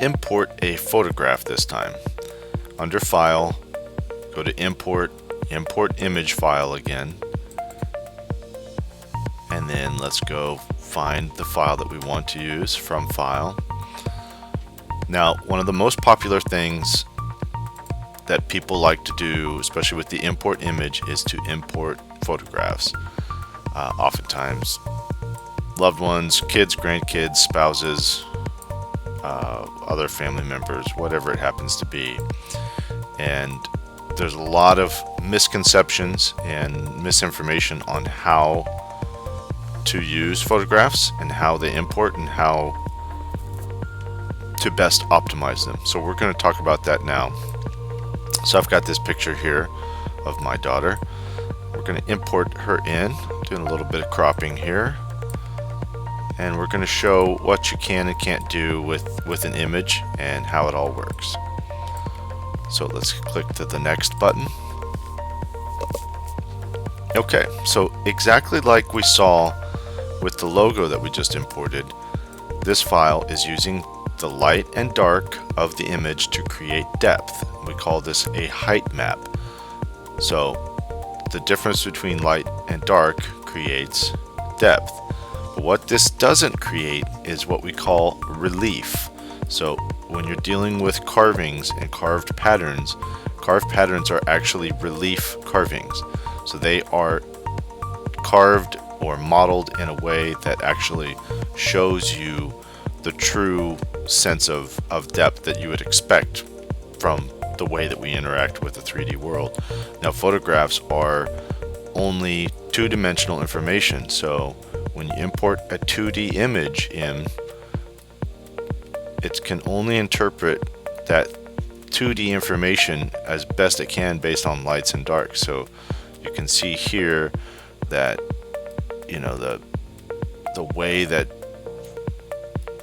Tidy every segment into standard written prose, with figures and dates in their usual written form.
import a photograph this time. Under File, go to Import, Import Image File again, and then let's go find the file that we want to use from File. Now, one of the most popular things that people like to do, especially with the import image, is to import photographs. Oftentimes, loved ones, kids, grandkids, spouses, other family members, whatever it happens to be. And there's a lot of misconceptions and misinformation on how to use photographs and how they import and how to best optimize them. So we're going to talk about that now. So I've got this picture here of my daughter. We're going to import her in, doing a little bit of cropping here, and we're going to show what you can and can't do with an image and how it all works. So let's click to the next button. Okay, so exactly like we saw with the logo that we just imported, this file is using the light and dark of the image to create depth. We call this a height map. So the difference between light and dark creates depth. But what this doesn't create is what we call relief. So when you're dealing with carvings and carved patterns are actually relief carvings. So they are carved or modeled in a way that actually shows you the true sense of depth that you would expect from the way that we interact with the 3D world. Now, photographs are only two-dimensional information, so when you import a 2D image in, it can only interpret that 2D information as best it can based on lights and darks. So you can see here that, you know, the way that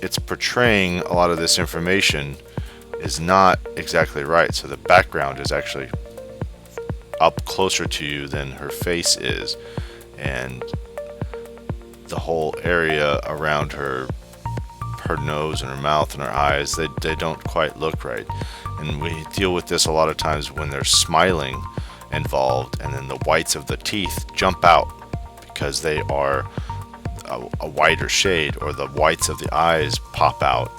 it's portraying a lot of this information is not exactly right. So the background is actually up closer to you than her face is, and the whole area around her nose and her mouth and her eyes, they don't quite look right. And we deal with this a lot of times when there's smiling involved, and then the whites of the teeth jump out because they are a whiter shade, or the whites of the eyes pop out.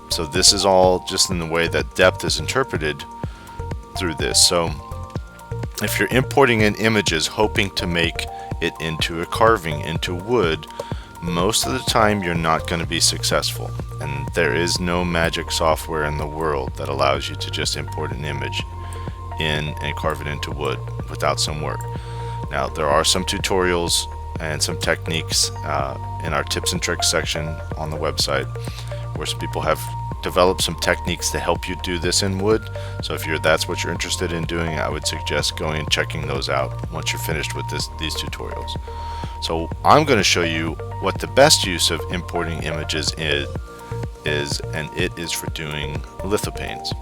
So this is all just in the way that depth is interpreted through this. So if you're importing in images hoping to make it into a carving, into wood, most of the time you're not going to be successful. And there is no magic software in the world that allows you to just import an image in and carve it into wood without some work. Now, there are some tutorials and some techniques in our tips and tricks section on the website where some people have developed some techniques to help you do this in wood. So if that's what you're interested in doing, I would suggest going and checking those out once you're finished with these tutorials. So I'm going to show you what the best use of importing images is, and it is for doing lithophanes.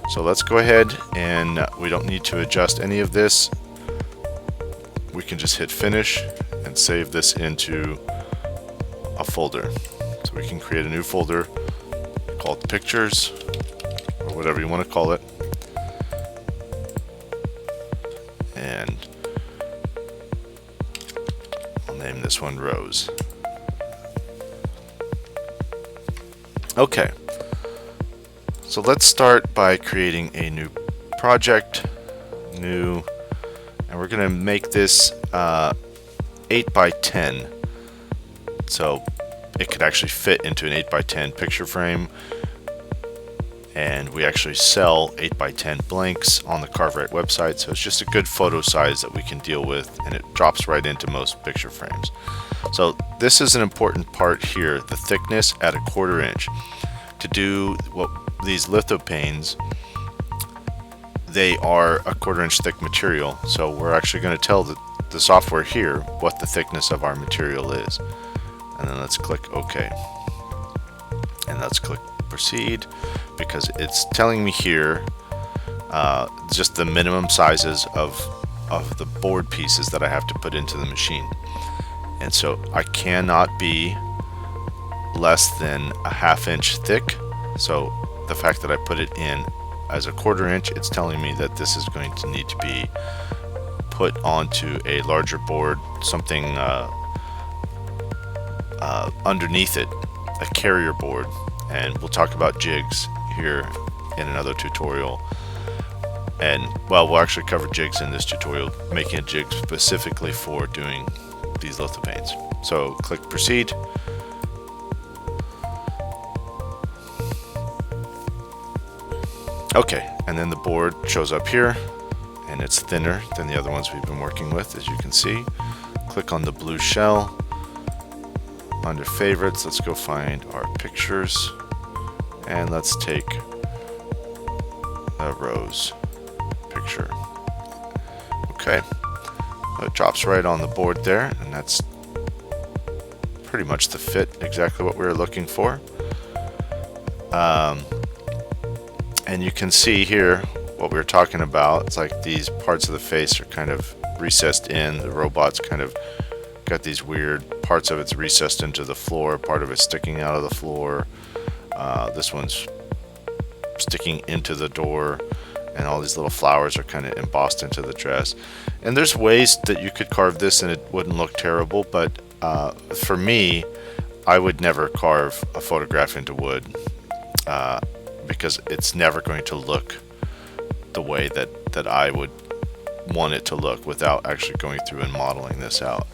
So let's go ahead, and we don't need to adjust any of this. We can just hit finish and save this into a folder. So we can create a new folder called pictures, or whatever you want to call it. And I'll name this one Rose. Okay. So let's start by creating a new project, and we're going to make this 8 by 10. So it could actually fit into an 8 by 10 picture frame, and we actually sell 8 by 10 blanks on the CarveWright website, so it's just a good photo size that we can deal with, and it drops right into most picture frames. So this is an important part here, the thickness at 1/4 inch. To do these lithophanes, they are a 1/4 inch thick material. So we're actually going to tell the software here what the thickness of our material is. And then let's click OK. And let's click proceed, because it's telling me here just the minimum sizes of the board pieces that I have to put into the machine. And so I cannot be less than a 1/2 inch thick. So the fact that I put it in as a 1/4 inch, it's telling me that this is going to need to be put onto a larger board, something underneath it, a carrier board. And we'll talk about jigs here in another tutorial. And well, we'll actually cover jigs in this tutorial, making a jig specifically for doing these lithophanes. So click proceed. Okay, and then the board shows up here, and it's thinner than the other ones we've been working with, as you can see. Click on the blue shell. Under favorites, let's go find our pictures, and let's take a rose picture. Okay, it drops right on the board there, and that's pretty much the fit, exactly what we were looking for. And you can see here what we were talking about. It's like these parts of the face are kind of recessed in. The robot's kind of got these weird parts of it's recessed into the floor, part of it's sticking out of the floor. This one's sticking into the door, and all these little flowers are kind of embossed into the dress. And there's ways that you could carve this and it wouldn't look terrible, but for me, I would never carve a photograph into wood because it's never going to look the way that I would want it to look without actually going through and modeling this out.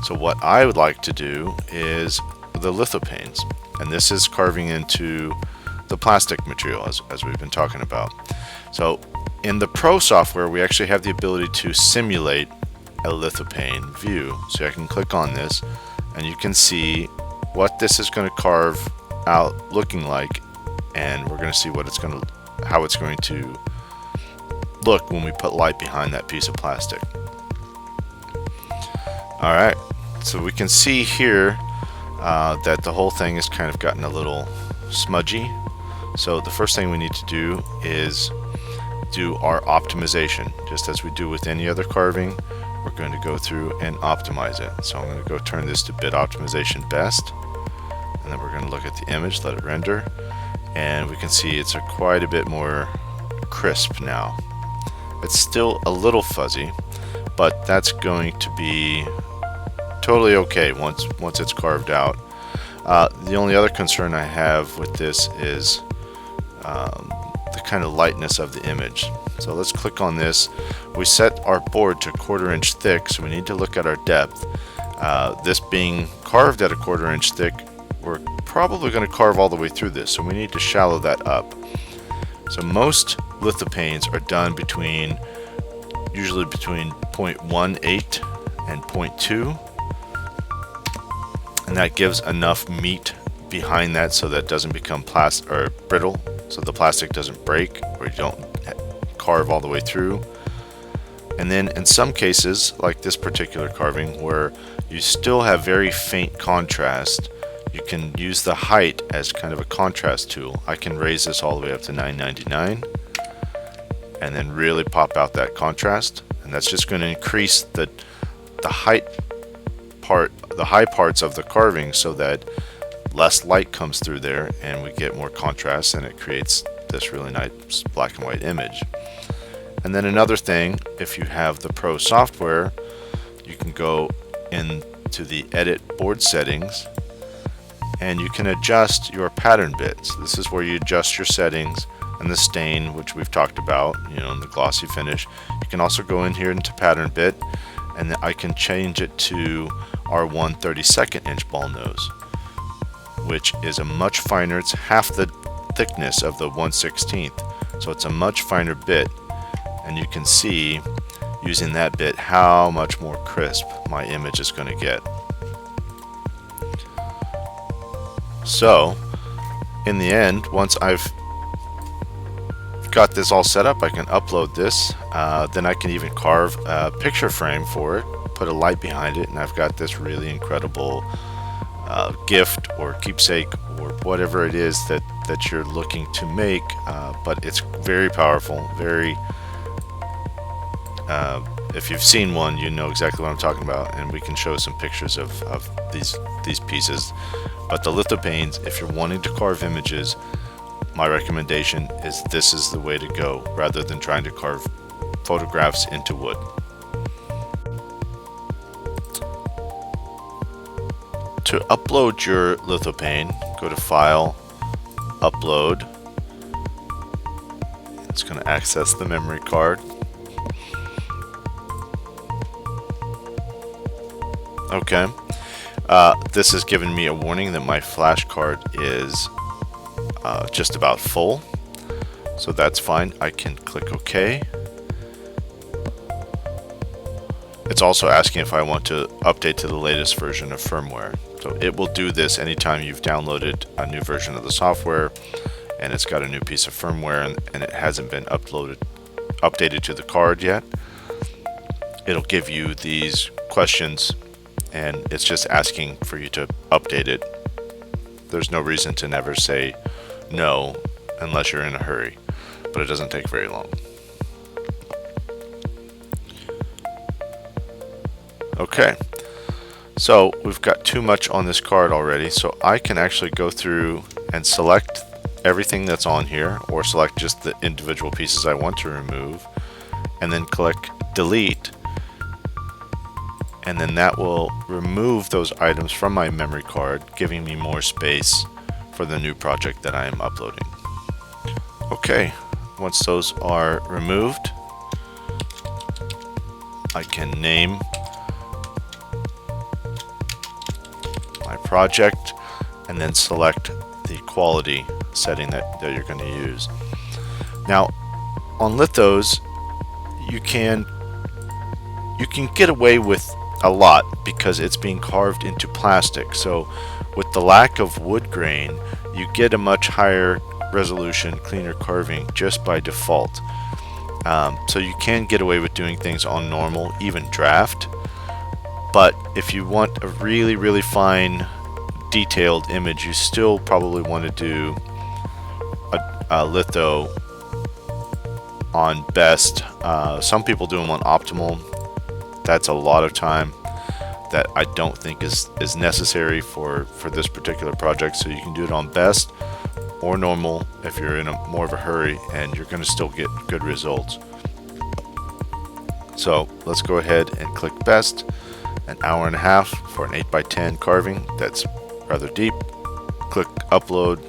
So what I would like to do is the lithophanes, and this is carving into the plastic material as we've been talking about. So in the Pro software, we actually have the ability to simulate a lithophane view. So I can click on this, and you can see what this is going to carve out looking like, and we're going to see what it's going to, how it's going to look when we put light behind that piece of plastic. All right, so we can see here that the whole thing has kind of gotten a little smudgy. So the first thing we need to do is do our optimization. Just as we do with any other carving, we're going to go through and optimize it. So I'm going to go turn this to bit optimization best, and then we're going to look at the image, let it render, and we can see it's quite a bit more crisp now. It's still a little fuzzy, but that's going to be totally okay once it's carved out. The only other concern I have with this is the kind of lightness of the image. So let's click on this. We set our board to 1/4 inch thick, so we need to look at our depth. This being carved at a 1/4 inch thick, we're probably going to carve all the way through this, so we need to shallow that up. So most lithophanes are done usually between 0.18 and 0.2, and that gives enough meat behind that so that it doesn't become brittle, so the plastic doesn't break or you don't carve all the way through. And then in some cases, like this particular carving, where you still have very faint contrast, you can use the height as kind of a contrast tool. I can raise this all the way up to 999 and then really pop out that contrast, and that's just going to increase the height part, the high parts of the carving, so that less light comes through there and we get more contrast, and it creates this really nice black and white image. And then another thing, if you have the Pro software, you can go into the edit board settings and you can adjust your pattern bits. This is where you adjust your settings and the stain, which we've talked about, and the glossy finish. You can also go in here into pattern bit, and then I can change it to our 1/32 inch ball nose, which is a much finer, it's half the thickness of the 1/16, so it's a much finer bit, and you can see using that bit how much more crisp my image is going to get. So in the end, once I've got this all set up, I can upload this. Then I can even carve a picture frame for it, put a light behind it, and I've got this really incredible gift or keepsake or whatever it is that you're looking to make. But it's very powerful, very if you've seen one, you know exactly what I'm talking about, and we can show some pictures of these pieces. But the lithophanes, if you're wanting to carve images, my recommendation is this is the way to go, rather than trying to carve photographs into wood. To upload your lithophane, go to File, Upload. It's going to access the memory card. Okay, this has given me a warning that my flash card is just about full, so that's fine. I can click OK. It's also asking if I want to update to the latest version of firmware. So it will do this anytime you've downloaded a new version of the software and it's got a new piece of firmware and it hasn't been updated to the card yet. It'll give you these questions and it's just asking for you to update it. There's no reason to never say no unless you're in a hurry, but it doesn't take very long. Okay, so we've got too much on this card already, so I can actually go through and select everything that's on here, or select just the individual pieces I want to remove, and then click delete, and then that will remove those items from my memory card, giving me more space for the new project that I am uploading. Okay, once those are removed, I can name my project and then select the quality setting that you're going to use. Now on lithos, you can get away with a lot because it's being carved into plastic. So with the lack of wood grain, you get a much higher resolution, cleaner carving just by default. So you can get away with doing things on normal, even draft. But if you want a really, really fine, detailed image, you still probably want to do a litho on best. Some people do them on optimal. That's a lot of time that I don't think is necessary for this particular project. So you can do it on best or normal if you're in more of a hurry, and you're going to still get good results. So let's go ahead and click best. An hour and a half for an 8x10 carving that's rather deep. Click upload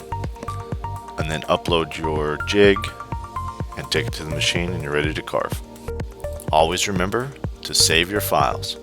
and then upload your jig and take it to the machine and you're ready to carve. Always remember to save your files.